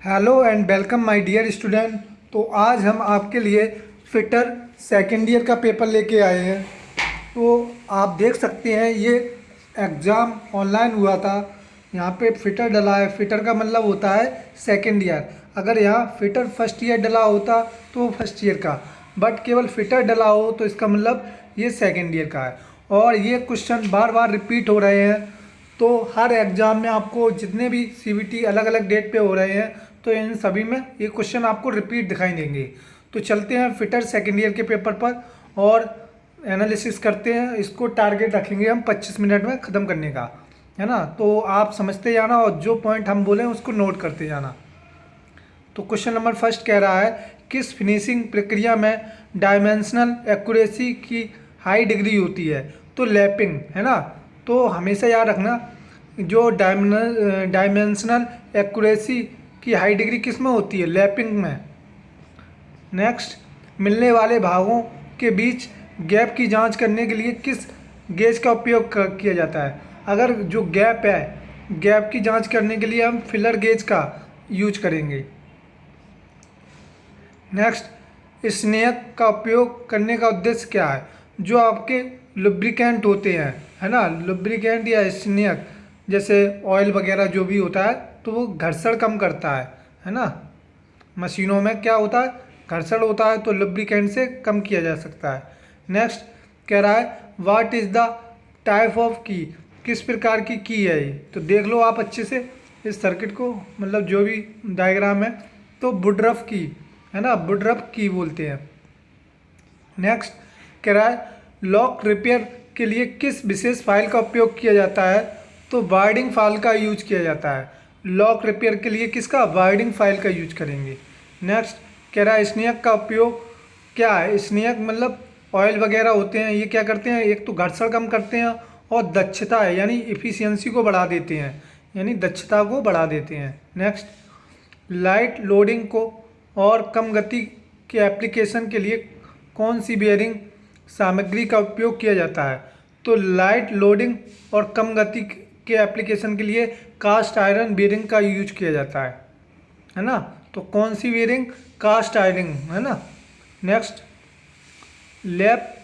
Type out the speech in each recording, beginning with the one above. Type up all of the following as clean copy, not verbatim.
Hello and welcome my dear student. तो आज हम आपके लिए फिटर सेकेंड ईयर का पेपर लेके आए हैं। तो आप देख सकते हैं ये एग्ज़ाम ऑनलाइन हुआ था। यहाँ पे फिटर डला है। फिटर का मतलब होता है सेकेंड ईयर। अगर यहाँ फिटर फर्स्ट ईयर डला होता तो फर्स्ट ईयर का, बट केवल फिटर डला हो तो इसका मतलब ये सेकेंड ईयर का है। और ये क्वेश्चन बार बार रिपीट हो रहे हैं। तो हर एग्ज़ाम में आपको जितने भी सीबीटी अलग अलग डेट पे हो रहे हैं, तो इन सभी में ये क्वेश्चन आपको रिपीट दिखाई देंगे। तो चलते हैं फिटर सेकेंड ईयर के पेपर पर और एनालिसिस करते हैं। इसको टारगेट रखेंगे हम 25 मिनट में ख़त्म करने का, है ना। तो आप समझते जाना और जो पॉइंट हम बोले उसको नोट करते जाना। तो क्वेश्चन नंबर फर्स्ट कह रहा है, किस फिनिशिंग प्रक्रिया में डायमेंशनल एक्यूरेसी की हाई डिग्री होती है? तो लैपिंग, है ना। तो हमेशा याद रखना, जो डायमेंशनल एक्यूरेसी की हाई डिग्री किस में होती है? लैपिंग में। नेक्स्ट, मिलने वाले भागों के बीच गैप की जांच करने के लिए किस गेज का उपयोग किया जाता है? अगर जो गैप है, गैप की जांच करने के लिए हम फिलर गेज का यूज करेंगे। नेक्स्ट, स्नेहक का उपयोग करने का उद्देश्य क्या है? जो आपके लुब्रिकेंट होते हैं, है ना, लुब्रिकेंट या स्नेहक जैसे ऑयल वगैरह जो भी होता है, तो वो घर्षण कम करता है ना। मशीनों में क्या होता है, घर्षण होता है, तो लुब्रिकेंट से कम किया जा सकता है। नेक्स्ट कह रहा है, what is the type of की? किस प्रकार की है ये? तो देख लो आप अच्छे से इस सर्किट को, मतलब जो भी डायग्राम है। तो वुडरफ की, है ना, वुडरफ की बोलते हैं। नेक्स्ट कह रहा है, लॉक रिपेयर के लिए किस विशेष फाइल का उपयोग किया जाता है? तो वार्डिंग फाइल का यूज किया जाता है। लॉक रिपेयर के लिए किसका? वार्डिंग फाइल का यूज करेंगे। नेक्स्ट कह रहा है, स्नेहक का उपयोग क्या है? स्नेहक मतलब ऑयल वगैरह होते हैं, ये क्या करते हैं? एक तो घर्षण कम करते हैं और दक्षता है, यानी इफ़िशियंसी को बढ़ा देते हैं, यानी दक्षता को बढ़ा देते हैं। नेक्स्ट, लाइट लोडिंग को और कम गति के एप्लीकेशन के लिए कौन सी बेयरिंग सामग्री का उपयोग किया जाता है? तो लाइट लोडिंग और कम गति के एप्लीकेशन के लिए कास्ट आयरन बेयरिंग का यूज किया जाता है ना। तो कौन सी बेयरिंग? कास्ट आयरन, है ना। नेक्स्ट, लैप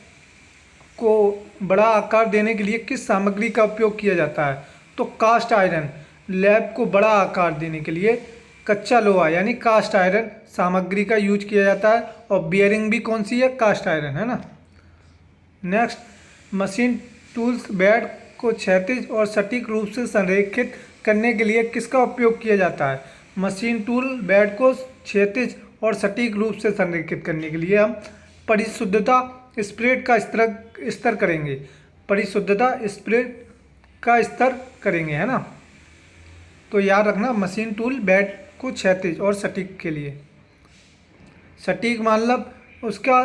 को बड़ा आकार देने के लिए किस सामग्री का उपयोग किया जाता है? तो कास्ट आयरन। लैप को बड़ा आकार देने के लिए कच्चा लोहा यानी कास्ट आयरन सामग्री का यूज किया जाता है, और बियरिंग भी कौन सी है? कास्ट आयरन, है ना। नेक्स्ट, मशीन टूल्स बेड को क्षैतिज और सटीक रूप से संरेखित करने के लिए किसका उपयोग किया जाता है? मशीन टूल बेड को क्षैतिज और सटीक रूप से संरेखित करने के लिए हम परिशुद्धता स्प्रेड का स्तर करेंगे। परिशुद्धता स्प्रेड का स्तर करेंगे, है ना। तो याद रखना, मशीन टूल बेड को क्षैतिज और सटीक के लिए, सटीक मतलब उसका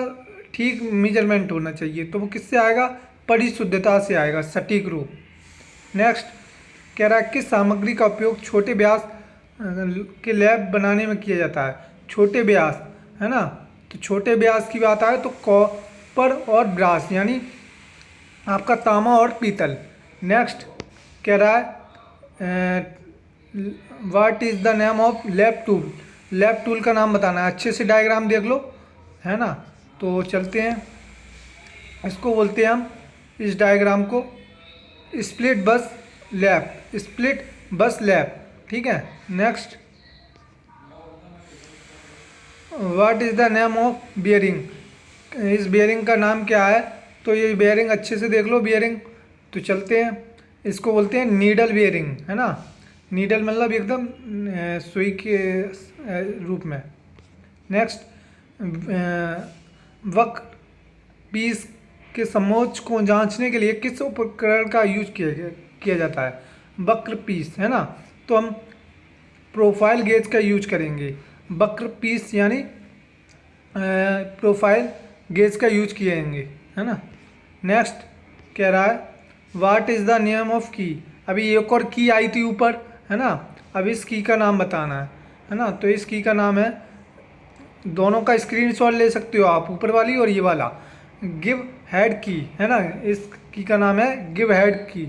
ठीक मेजरमेंट होना चाहिए, तो वो किससे आएगा? परिशुद्धता से आएगा, सटीक रूप। नेक्स्ट कह रहा है, किस सामग्री का उपयोग छोटे व्यास के लैब बनाने में किया जाता है? छोटे व्यास, है ना। तो छोटे व्यास की बात आए तो कॉपर और ब्रास, यानी आपका तांबा और पीतल। नेक्स्ट कह रहा है, what is the name of lab tool? Lab tool का नाम बताना है। अच्छे से डायग्राम देख लो, है ना। तो चलते हैं, इसको बोलते हैं हम, इस डायग्राम को, स्प्लिट बस लैब, स्प्लिट बस लैब, ठीक है। Next, what is the name of bearing? इस बियरिंग का नाम क्या है? तो ये बियरिंग अच्छे से देख लो, बियरिंग। तो चलते हैं, इसको बोलते हैं नीडल बियरिंग, है ना। नीडल मतलब एकदम सुई के रूप में। नेक्स्ट, वक्र पीस के समोच्च को जांचने के लिए किस उपकरण का यूज किया जाता है? वक्र पीस, है ना। तो हम प्रोफाइल गेज का यूज करेंगे। वक्र पीस यानी प्रोफाइल गेज का यूज किएंगे, है ना। नेक्स्ट कह रहा है, what is the name of की? अभी एक और की आई थी ऊपर, है ना। अब इस की का नाम बताना है ना। तो इस की का नाम है, दोनों का स्क्रीनशॉट ले सकते हो आप, ऊपर वाली और ये वाला, गिव हेड की, है ना। इस की का नाम है गिव हेड की।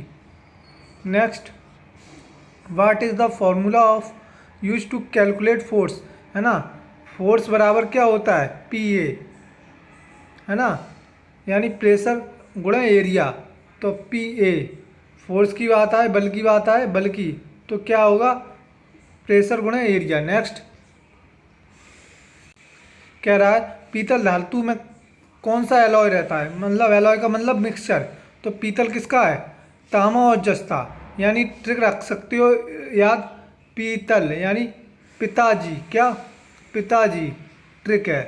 Next, what is the formula of use to calculate force, है ना। फोर्स बराबर क्या होता है, PA, है ना, यानी प्रेशर गुणा एरिया। तो PA, फोर्स की बात आए, बल की बात आए, बल की, तो क्या होगा, प्रेशर गुणा एरिया। नेक्स्ट कह रहा है पीतल धातु में कौन सा एलॉय रहता है, मतलब एलॉय का मतलब मिक्सचर। तो पीतल किसका है, तांबा और जस्ता, यानी ट्रिक रख सकते हो याद, पीतल यानी पिताजी, क्या, पिताजी ट्रिक है।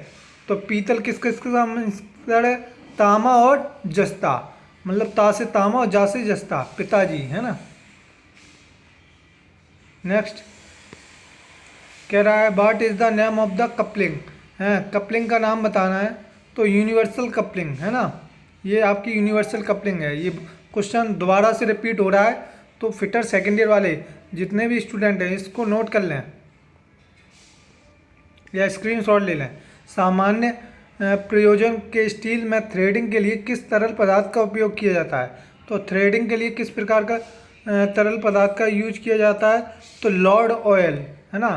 तो पीतल किस किस का मिक्सचर है, तांबा और जस्ता, मतलब ता से तांबा और जा से जस्ता, पिताजी, है ना। नेक्स्ट कह रहा है what is the name of the coupling, है कपलिंग का नाम बताना है। तो यूनिवर्सल कपलिंग, है ना, ये आपकी यूनिवर्सल कपलिंग है। ये क्वेश्चन दोबारा से रिपीट हो रहा है, तो फिटर सेकेंड ईयर वाले जितने भी स्टूडेंट हैं इसको नोट कर लें या स्क्रीनशॉट ले लें। सामान्य प्रयोजन के स्टील में थ्रेडिंग के लिए किस तरल पदार्थ का उपयोग किया जाता है। तो थ्रेडिंग के लिए किस प्रकार का तरल पदार्थ का यूज किया जाता है, तो लॉर्ड ऑयल, है ना,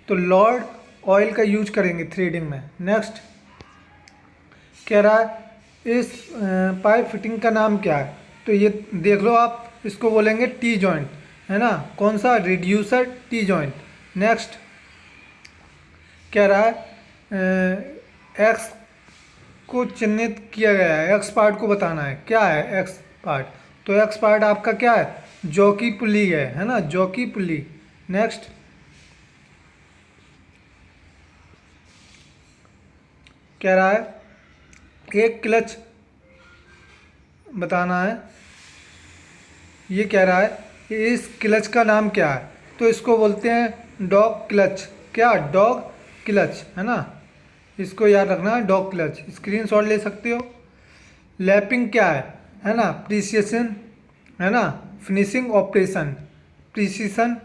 तो लॉर्ड ऑयल का यूज करेंगे थ्रेडिंग में। नेक्स्ट कह रहा है इस पाइप फिटिंग का नाम क्या है। तो ये देख लो आप, इसको बोलेंगे टी जॉइंट, है ना, कौन सा, रिड्यूसर टी जॉइंट। नेक्स्ट कह रहा है एक्स को चिन्हित किया गया है, एक्स पार्ट को बताना है, क्या है एक्स पार्ट। तो एक्स पार्ट आपका क्या है, जॉकी पुली है ना, जॉकी पुली। नेक्स्ट कह रहा है एक क्लच बताना है। ये कह रहा है कि इस क्लच का नाम क्या है। तो इसको बोलते हैं डॉग क्लच, क्या, डॉग क्लच, है ना, इसको याद रखना है, डॉग क्लच। स्क्रीनशॉट ले सकते हो। लैपिंग क्या है ना, प्रिसिशन, है ना, finishing operation, precision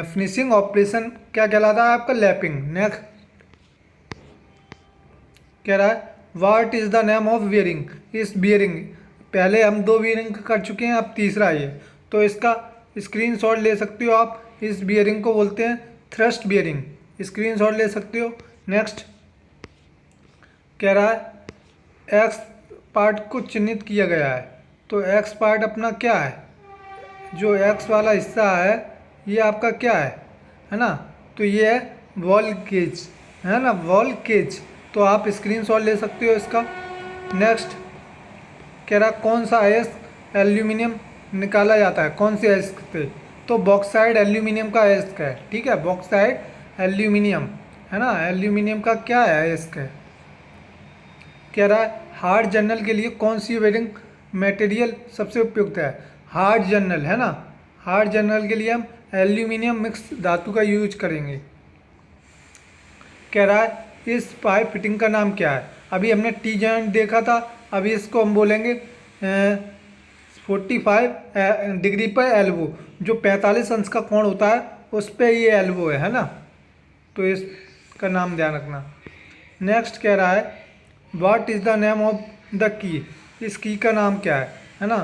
finishing operation क्या कहलाता है आपका, लैपिंग। नेक्स्ट कह रहा है what is the name of bearing, इस बियरिंग, पहले हम 2 बियरिंग कर चुके हैं, अब तीसरा ये, तो इसका स्क्रीनशॉट ले सकते हो आप। इस बियरिंग को बोलते हैं थ्रस्ट बियरिंग, स्क्रीनशॉट ले सकते हो। नेक्स्ट कह रहा है एक्स पार्ट को चिन्हित किया गया है। तो एक्स पार्ट अपना क्या है, जो एक्स वाला हिस्सा है ये आपका क्या है ना, तो ये है वॉल केज, है ना, वॉल केज। तो आप स्क्रीनशॉट ले सकते हो इसका। नेक्स्ट कह रहा कौन सा अयस्क एल्यूमिनियम निकाला जाता है, कौन से अयस्क से। तो बॉक्साइड एल्यूमिनियम का अयस्क है, ठीक है, बॉक्साइड एल्यूमिनियम, है ना, एल्यूमिनियम का क्या है, अयस्क है। कह रहा है हार्ड जर्नल के लिए कौन सी वेरिंग मटेरियल सबसे उपयुक्त है। हार्ड जर्नल, है ना, हार्ड जर्नल के लिए हम एल्यूमिनियम मिक्स धातु का यूज करेंगे। कह रहा है इस पाइप फिटिंग का नाम क्या है। अभी हमने टी जॉइंट देखा था, अभी इसको हम बोलेंगे 45 डिग्री पर एल्बो, जो 45 अंश का कोण होता है उस पर ये एल्बो है ना, तो इसका नाम ध्यान रखना। नेक्स्ट कह रहा है what is the name of the key, इस की का नाम क्या है ना।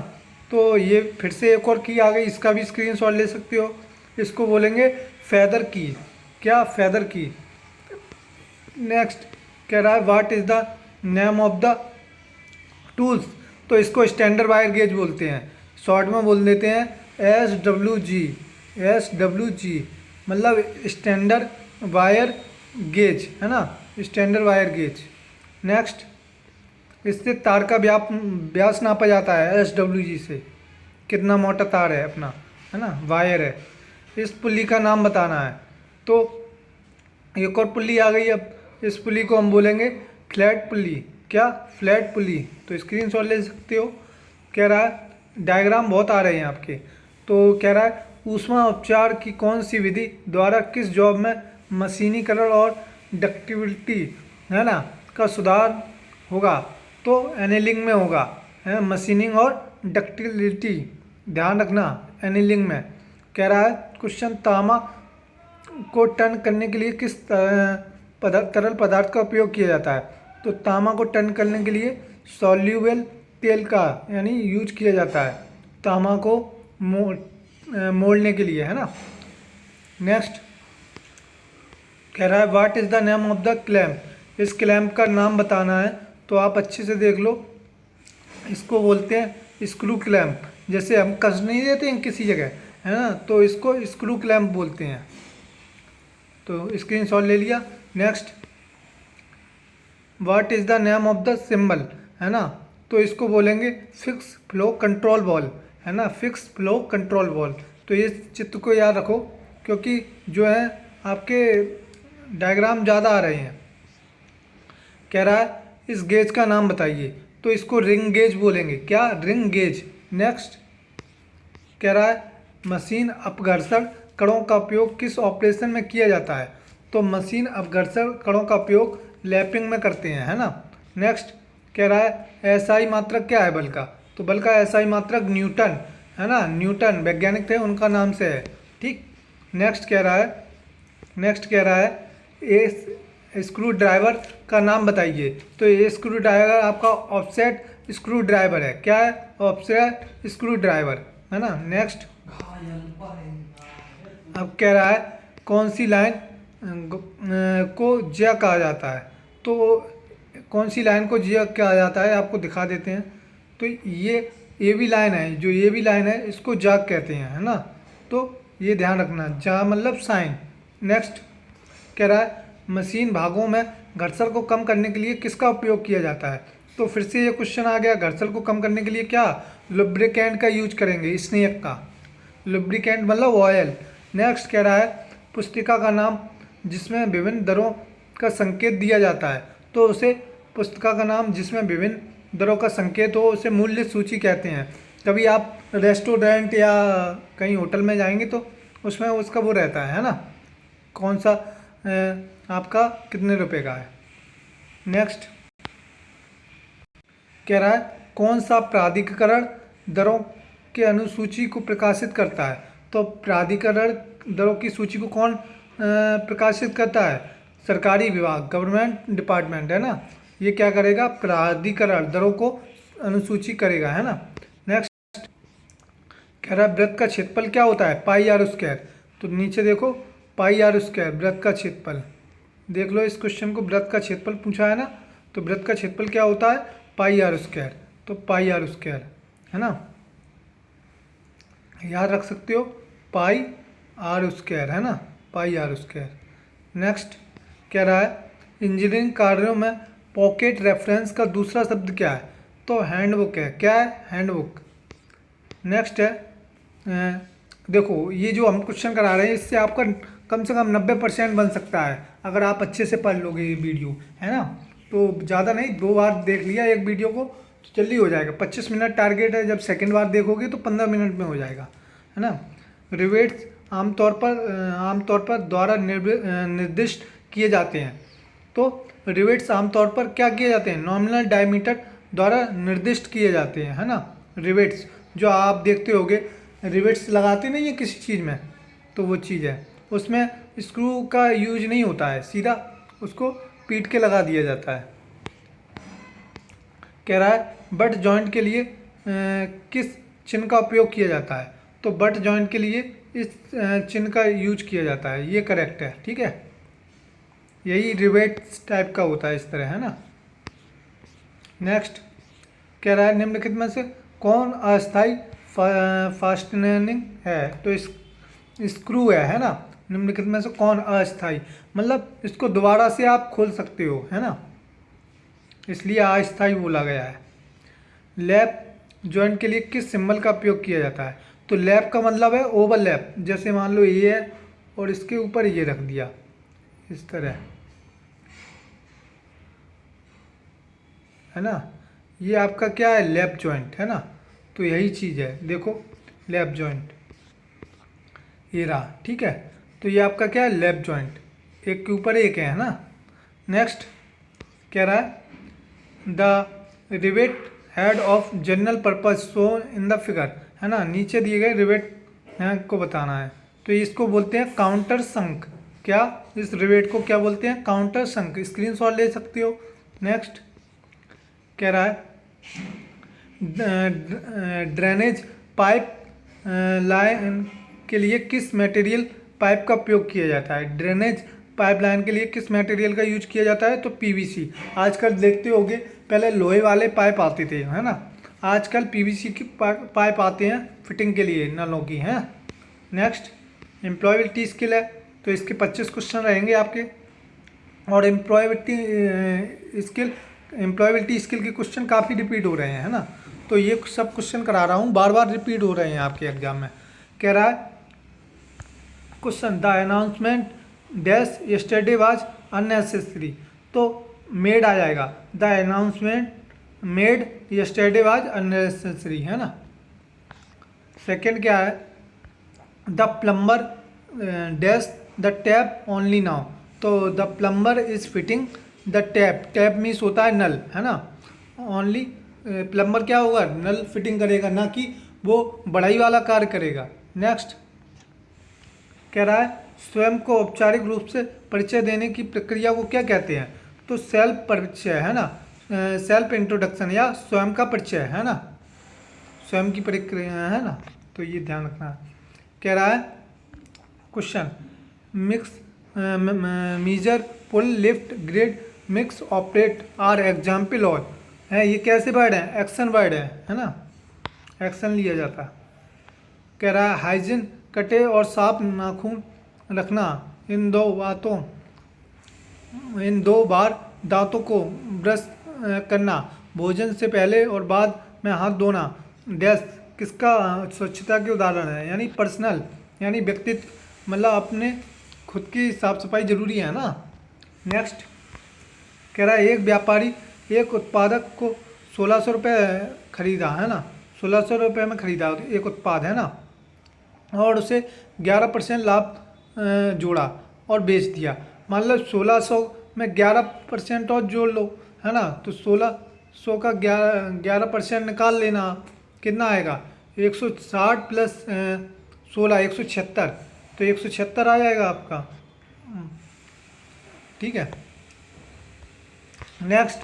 तो ये फिर से एक और की आ गई, इसका भी स्क्रीनशॉट ले सकते हो। इसको बोलेंगे फेदर की, क्या, फेदर की। नेक्स्ट कह रहा है what is the name of the tools. तो इसको स्टैंडर्ड वायर गेज बोलते हैं, शॉर्ट में बोल देते हैं SWG, SWG मतलब स्टैंडर्ड वायर गेज, है ना, स्टैंडर्ड वायर गेज। नेक्स्ट इससे तार का व्यास नापा जाता है SWG से, कितना मोटा तार है अपना, है ना, वायर है। इस पुल्ली का नाम बताना है। तो एक और पुल्ली आ गई, अब इस पुल्ली को हम बोलेंगे फ्लैट पुल्ली, क्या, फ्लैट पुल्ली। तो स्क्रीनशॉट ले सकते हो। कह रहा है डायग्राम बहुत आ रहे हैं आपके। तो कह रहा है ऊष्मा उपचार की कौन सी विधि द्वारा किस जॉब में मशीनीकरण और डक्टिबिलिटी, है ना, का सुधार होगा। तो एनीलिंग में होगा, है, मशीनिंग और डक्टिबिलिटी, ध्यान रखना, एनीलिंग में। कह रहा है क्वेश्चन तांबा को टर्न करने के लिए किस तरल पदार्थ का उपयोग किया जाता है। तो तांबा को टर्न करने के लिए सॉल्यूबल तेल का यानी यूज किया जाता है, तांबा को मोड़ने के लिए, है ना। नेक्स्ट कह रहा है what is the name of the clamp, इस क्लैम्प का नाम बताना है। तो आप अच्छे से देख लो, इसको बोलते हैं स्क्रू क्लैम्प। जैसे हम कस नहीं देते हैं किसी जगह, है ना, तो इसको स्क्रू क्लैम्प बोलते हैं। तो स्क्रीनशॉट ले लिया। Next, what is the name of the symbol, है ना, तो इसको बोलेंगे फिक्स फ्लो कंट्रोल वॉल्व, है ना, फिक्स फ्लो कंट्रोल वॉल्व। तो ये चित्र को याद रखो, क्योंकि जो है आपके डायग्राम ज़्यादा आ रहे हैं। कह रहा है इस गेज का नाम बताइए, तो इसको रिंग गेज बोलेंगे। क्या? Ring gauge. नेक्स्ट, कह रहा है मशीन अपघर्षण कणों का उपयोग किस ऑपरेशन में किया जाता है, तो मशीन अपघर्षण कणों का उपयोग लैपिंग में करते हैं, है ना। नेक्स्ट, कह रहा है एसआई मात्रक क्या है बल का, तो बल का एसआई मात्रक न्यूटन, है ना, न्यूटन वैज्ञानिक थे, उनका नाम से है। ठीक। नेक्स्ट कह रहा है ए स्क्रू ड्राइवर का नाम बताइए, तो ये स्क्रू ड्राइवर आपका ऑफसेट स्क्रू ड्राइवर है। क्या है? ऑफसेट स्क्रू ड्राइवर, है ना। नेक्स्ट, अब कह रहा है कौन सी लाइन को ज्या कहा जाता है, तो कौन सी लाइन को ज्या कहा जाता है आपको दिखा देते हैं। तो ये भी लाइन है, जो ये भी लाइन है इसको जाग कहते हैं, है ना, तो ये ध्यान रखना, जा मतलब साइन। नेक्स्ट, कह रहा है मशीन भागों में घर्षण को कम करने के लिए किसका उपयोग किया जाता है, तो फिर से ये क्वेश्चन आ गया, घर्षण को कम करने के लिए क्या लुब्रिकेंट का यूज करेंगे, स्नेक का, लुब्रिकेंट मतलब ऑयल। नेक्स्ट, कह रहा है पुस्तिका का नाम जिसमें विभिन्न दरों का संकेत दिया जाता है, तो उसे पुस्तिका का नाम जिसमें विभिन्न दरों का संकेत हो उसे मूल्य सूची कहते हैं। कभी आप रेस्टोरेंट या कहीं होटल में जाएंगे तो उसमें उसका वो रहता है ना, कौन सा आपका कितने रुपए का है। नेक्स्ट, कह रहा है कौन सा प्राधिकरण दरों के अनुसूची को प्रकाशित करता है, तो प्राधिकरण दरों की सूची को कौन प्रकाशित करता है, सरकारी विभाग, गवर्नमेंट डिपार्टमेंट, है ना, ये क्या करेगा, प्राधिकरण दरों को अनुसूची करेगा, है ना। नेक्स्ट, कह रहा है वृत्त का क्षेत्रफल क्या होता है, पाई आर स्क्वायर, तो नीचे देखो पाई आर स्क्वायर वृत्त का क्षेत्रफल, देख लो इस क्वेश्चन को, वृत्त का क्षेत्रफल पूछा है ना, तो वृत्त का क्षेत्रफल क्या होता है, पाई आर स्क्वायर, तो पाई आर स्क्वायर, है ना, याद रख सकते हो, पाई आर स्क्वायर, है ना, पाई आर स्क्वायर। नेक्स्ट, कह रहा है इंजीनियरिंग कार्यों में पॉकेट रेफरेंस का दूसरा शब्द क्या है, तो हैंडबुक है। क्या है? हैंडबुक। नेक्स्ट है देखो ये जो हम क्वेश्चन करा रहे हैं इससे आपका कम से कम 90% बन सकता है अगर आप अच्छे से पढ़ लोगे ये वीडियो, है ना, तो ज़्यादा नहीं, 2 बार देख लिया एक वीडियो को तो जल्दी हो जाएगा। 25 मिनट टारगेट है, जब सेकंड बार देखोगे तो 15 मिनट में हो जाएगा, है ना। रिवेट्स आमतौर पर द्वारा निर्दिष्ट किए जाते हैं, तो रिवेट्स आमतौर पर क्या किए जाते हैं, नॉमिनल डायमीटर द्वारा निर्दिष्ट किए जाते हैं, है ना। रिवेट्स जो आप देखते होगे, रिवेट्स लगाते नहीं है किसी चीज़ में, तो वो चीज़ है, उसमें स्क्रू का यूज नहीं होता है, सीधा उसको पीट के लगा दिया जाता है। कह रहा है बट जॉइंट के लिए किस चिन्ह का उपयोग किया जाता है, तो बट जॉइंट के लिए इस चिन्ह का यूज किया जाता है, ये करेक्ट है, ठीक है, यही रिवेट्स टाइप का होता है इस तरह, है ना। नेक्स्ट, कह रहा है निम्नलिखित में से कौन अस्थायी फास्टनिंग है, तो इस स्क्रू है ना, निम्नलिखित में से कौन अस्थायी, मतलब इसको दोबारा से आप खोल सकते हो, है ना, इसलिए अस्थायी बोला गया है। लैप जॉइंट के लिए किस सिंबल का उपयोग किया जाता है, तो लैप का मतलब है ओवरलैप, जैसे मान लो ये है और इसके ऊपर ये रख दिया इस तरह, है ना, ये आपका क्या है, लैप जॉइंट, है ना, तो यही चीज़ है, देखो लैप जॉइंट ये रहा, ठीक है, तो ये आपका क्या है, लैप जॉइंट, एक के ऊपर एक है ना। नेक्स्ट, कह रहा है the rivet head of general purpose shown in the figure, है ना, नीचे दिए गए रिवेट को बताना है, तो इसको बोलते हैं काउंटर संक। क्या? इस रिवेट को क्या बोलते हैं, काउंटर संक, स्क्रीनशॉट ले सकते हो। नेक्स्ट, कह रहा है ड्रेनेज पाइप लाइन के लिए किस मटेरियल पाइप का उपयोग किया जाता है, ड्रेनेज पाइपलाइन के लिए किस मटेरियल का यूज किया जाता है? तो पीवीसी। आजकल देखते होगे पहले लोहे वाले पाइप आते थे, है ना, आजकल पीवीसी की पाइप आते हैं फिटिंग के लिए नलों की, हैं। नेक्स्ट एम्प्लॉयबिलिटी स्किल है, तो इसके 25 क्वेश्चन रहेंगे आपके। और एम्प्लॉयबिलिटी स्किल के क्वेश्चन काफ़ी रिपीट हो रहे हैं, है ना, तो ये सब क्वेश्चन करा रहा हूँ, बार बार रिपीट हो रहे हैं आपके एग्जाम में। कह रहा है question, the announcement dash yesterday was unnecessary, तो मेड आ जाएगा, the announcement made yesterday was unnecessary, है ना। सेकंड क्या है, the plumber dash the tap only now, तो the plumber is fitting the tap, tap means होता है नल, है ना, ओनली प्लम्बर क्या होगा, नल फिटिंग करेगा, ना कि वो बढ़ाई वाला कार्य करेगा। नेक्स्ट कह रहा है स्वयं को औपचारिक रूप से परिचय देने की प्रक्रिया को क्या कहते हैं? तो सेल्फ परिचय, है ना, सेल्फ इंट्रोडक्शन या स्वयं का परिचय, है ना, स्वयं की प्रक्रिया, है ना, तो ये ध्यान रखना है। कह रहा है question, mix measure pull lift grid mix operate are example और, है ये कैसे वर्ड है? एक्शन वर्ड है ना, एक्शन लिया जाता है। कह रहा है हाइजीन कटे और साफ नाखून रखना, इन दो बार दांतों को ब्रश करना, भोजन से पहले और बाद में हाथ धोना, डैश किसका स्वच्छता के उदाहरण है? यानी पर्सनल, यानी व्यक्तित्व, मतलब अपने खुद की साफ सफाई जरूरी है ना। नेक्स्ट कह रहा है एक व्यापारी एक उत्पादक को 1600 रुपये खरीदा, है ना, 1600 रुपये में खरीदा एक उत्पाद, है ना, और उसे 11% लाभ जोड़ा और बेच दिया। मान लो 1600 में 11% और जोड़ लो, है ना, तो 1600 का 11% निकाल लेना, कितना आएगा? 160 प्लस 16 176, तो 176 आ जाएगा आपका, ठीक है। नेक्स्ट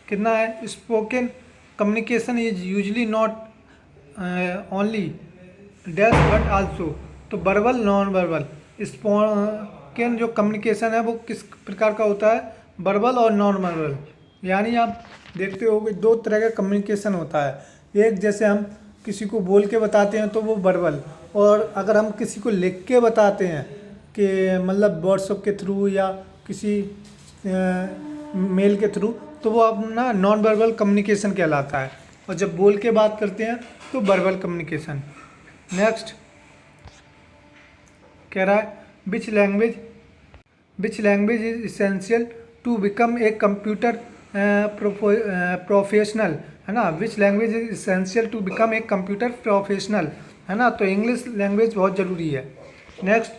कितना है, spoken communication is usually not only dash but also, तो वर्बल नॉन वर्बल, स्पोकन जो कम्युनिकेशन है वो किस प्रकार का होता है? वर्बल और नॉन वर्बल, यानी आप देखते हो कि दो तरह का कम्युनिकेशन होता है। एक जैसे हम किसी को बोल के बताते हैं तो वो वर्बल, और अगर हम किसी को लिख के बताते हैं कि मतलब व्हाट्सएप के थ्रू या किसी मेल के थ्रू, तो वो अपना नॉन वर्बल कम्युनिकेशन कहलाता है, और जब बोल के बात करते हैं तो वर्बल कम्युनिकेशन। नेक्स्ट कह रहा है which language is essential to become a computer professional, है ना, which language is essential to become a computer professional, है ना, तो इंग्लिश लैंग्वेज बहुत ज़रूरी है। नेक्स्ट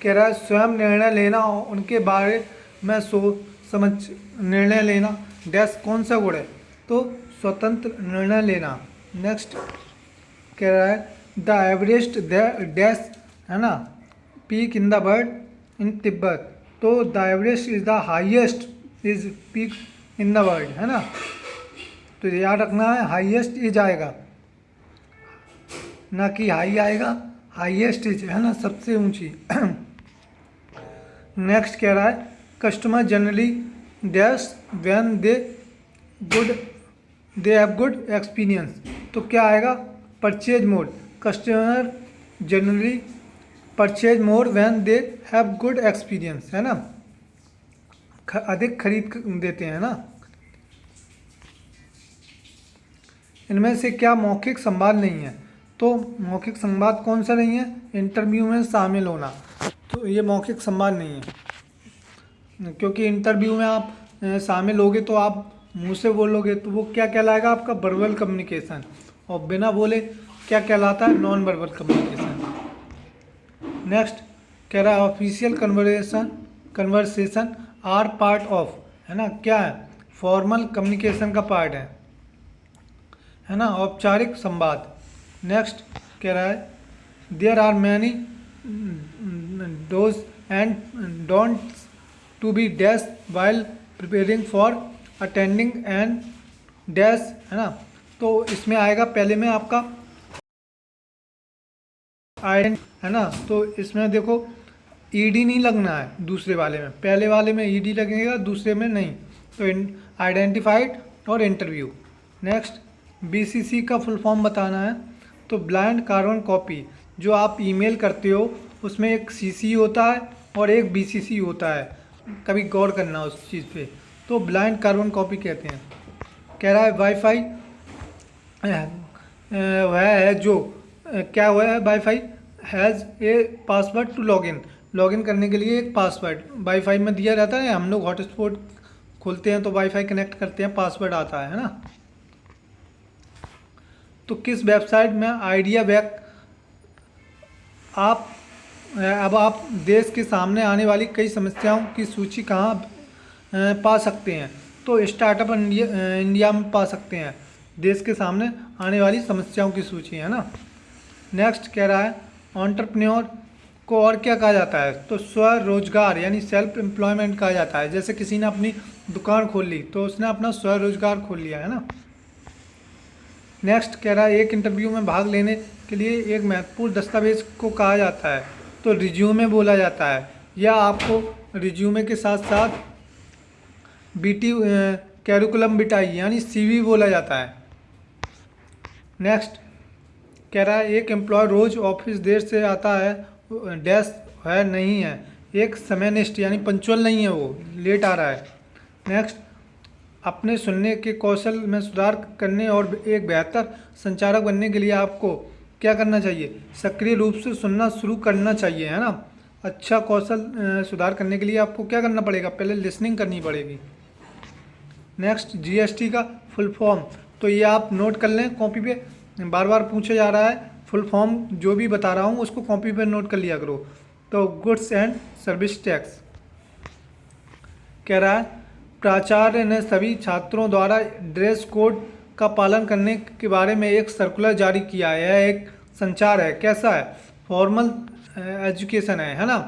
कह रहा है स्वयं निर्णय लेना, उनके बारे में सोच समझ निर्णय लेना, डैश कौन सा गुण है? तो स्वतंत्र निर्णय लेना। नेक्स्ट कह रहा है द एवरेस्ट डैश, है ना, peak in the world in Tibet, तो the Everest is the highest is peak in the world, है ना, तो याद रखना है हाईएस्ट इज आएगा, ना कि हाई आएगा, हाईएस्ट इज, है ना, सबसे ऊंची। नेक्स्ट कह रहा है customer generally dash when they have good experience, तो क्या आएगा? Purchase more, customer generally purchase more when they have good experience, है ना, अधिक खरीद देते हैं ना। इनमें से क्या मौखिक संवाद नहीं है? तो मौखिक संवाद कौन सा नहीं है? इंटरव्यू में शामिल होना, तो ये मौखिक संवाद नहीं है, क्योंकि इंटरव्यू में आप शामिल होगे तो आप मुंह से बोलोगे, तो वो क्या कहलाएगा? आपका वर्बल कम्युनिकेशन, और बिना बोले क्या कहलाता है? Non verbal communication. नेक्स्ट कह रहा है official conversation are part of, है ना, क्या है? फॉर्मल कम्युनिकेशन का पार्ट है ना, औपचारिक संवाद। नेक्स्ट कह रहा है there are many dos and don'ts to be dash while preparing for attending and dash, है ना, तो इसमें आएगा पहले में आपका आइडेंट, है ना, तो इसमें देखो ईडी नहीं लगना है दूसरे वाले में, पहले वाले में ईडी लगेगा, दूसरे में नहीं। तो आइडेंटिफाइड और इंटरव्यू। नेक्स्ट बीसीसी का फुल फॉर्म बताना है। तो ब्लाइंड कार्बन कॉपी, जो आप ईमेल करते हो उसमें एक सीसी होता है और एक बीसीसी होता है, कभी गौर करना उस चीज़ पे। तो ब्लाइंड कार्बन कॉपी कहते हैं। कह रहा है वाईफाई वह है जो क्या हुआ है, wifi has a password to login, login करने के लिए एक पासवर्ड वाईफाई में दिया रहता है। हम लोग हॉटस्पॉट खोलते हैं तो वाईफाई कनेक्ट करते हैं, पासवर्ड आता है ना। तो किस वेबसाइट में आइडिया बैक आप देश के सामने आने वाली कई समस्याओं की सूची कहाँ पा सकते हैं? तो स्टार्टअप इंडिया में पा सकते हैं देश के सामने आने वाली समस्याओं की सूची, है ना। नेक्स्ट कह रहा है एंटरप्रेन्योर को और क्या कहा जाता है? तो स्वरोजगार यानी सेल्फ एम्प्लॉयमेंट कहा जाता है। जैसे किसी ने अपनी दुकान खोल ली तो उसने अपना स्वरोजगार खोल लिया, है ना। नेक्स्ट कह रहा है एक इंटरव्यू में भाग लेने के लिए एक महत्वपूर्ण दस्तावेज को कहा जाता है। तो रिज्यूमे बोला जाता है, या आपको रिज्यूमे के साथ साथ बीटी कैरिकुलम बिटाई यानी सीवी बोला जाता है। नेक्स्ट कह रहा है एक एम्प्लॉय रोज ऑफिस देर से आता है, डैश है नहीं है, एक समयनिष्ठ यानी पंचुअल नहीं है, वो लेट आ रहा है। नेक्स्ट अपने सुनने के कौशल में सुधार करने और एक बेहतर संचारक बनने के लिए आपको क्या करना चाहिए? सक्रिय रूप से सुनना शुरू करना चाहिए, है ना। अच्छा कौशल सुधार करने के लिए आपको क्या करना पड़ेगा? पहले लिसनिंग करनी पड़ेगी। नेक्स्ट जीएसटी का फुल फॉर्म, तो ये आप नोट कर लें कॉपी पे, बार बार पूछा जा रहा है। फुल फॉर्म जो भी बता रहा हूँ उसको कॉपी पे नोट कर लिया करो। तो गुड्स एंड सर्विस टैक्स कह रहा है प्राचार्य ने सभी छात्रों द्वारा ड्रेस कोड का पालन करने के बारे में एक सर्कुलर जारी किया है। यह एक संचार है, कैसा है? फॉर्मल एजुकेशन है ना।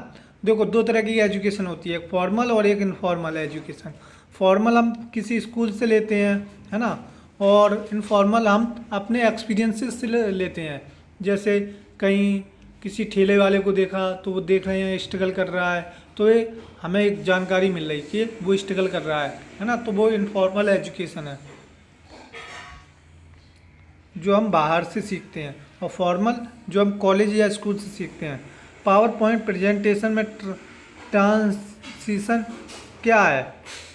देखो दो तरह की एजुकेशन होती है, एक फॉर्मल और एक इनफॉर्मल एजुकेशन। फॉर्मल हम किसी स्कूल से लेते हैं, है ना, और इनफॉर्मल हम अपने एक्सपीरियंसेस से लेते हैं। जैसे कहीं किसी ठेले वाले को देखा तो वो देख रहे हैं स्ट्रगल कर रहा है, तो ये हमें एक जानकारी मिल रही कि वो स्ट्रगल कर रहा है ना। तो वो इनफॉर्मल एजुकेशन है जो हम बाहर से सीखते हैं, और फॉर्मल जो हम कॉलेज या स्कूल से सीखते हैं। पावर पॉइंट प्रेजेंटेशन में ट्रांसिशन क्या है?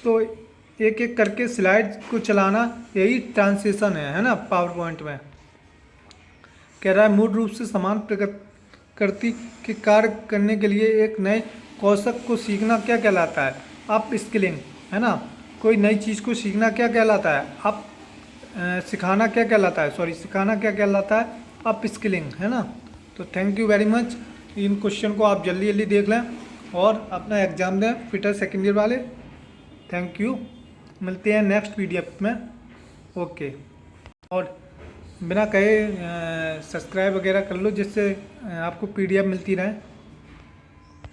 तो एक एक करके स्लाइड को चलाना, यही ट्रांसिशन है ना। पावर पॉइंट में कह रहा है मूल रूप से समान प्रकृति के कार्य करने के लिए एक नए कौशल को सीखना क्या कहलाता है? अप स्किलिंग, है ना। कोई नई चीज़ को सीखना क्या कहलाता है? अप सिखाना क्या कहलाता है? सिखाना क्या कहलाता है? अप स्किलिंग, है ना। तो thank you very much. In question को आप जल्दी जल्दी देख लें और अपना एग्ज़ाम दें, फिटर सेकेंड ईयर वाले। थैंक यू, मिलते हैं नेक्स्ट पीडीएफ में। ओके, और बिना कहे सब्सक्राइब वगैरह कर लो जिससे आपको पीडीएफ मिलती रहे।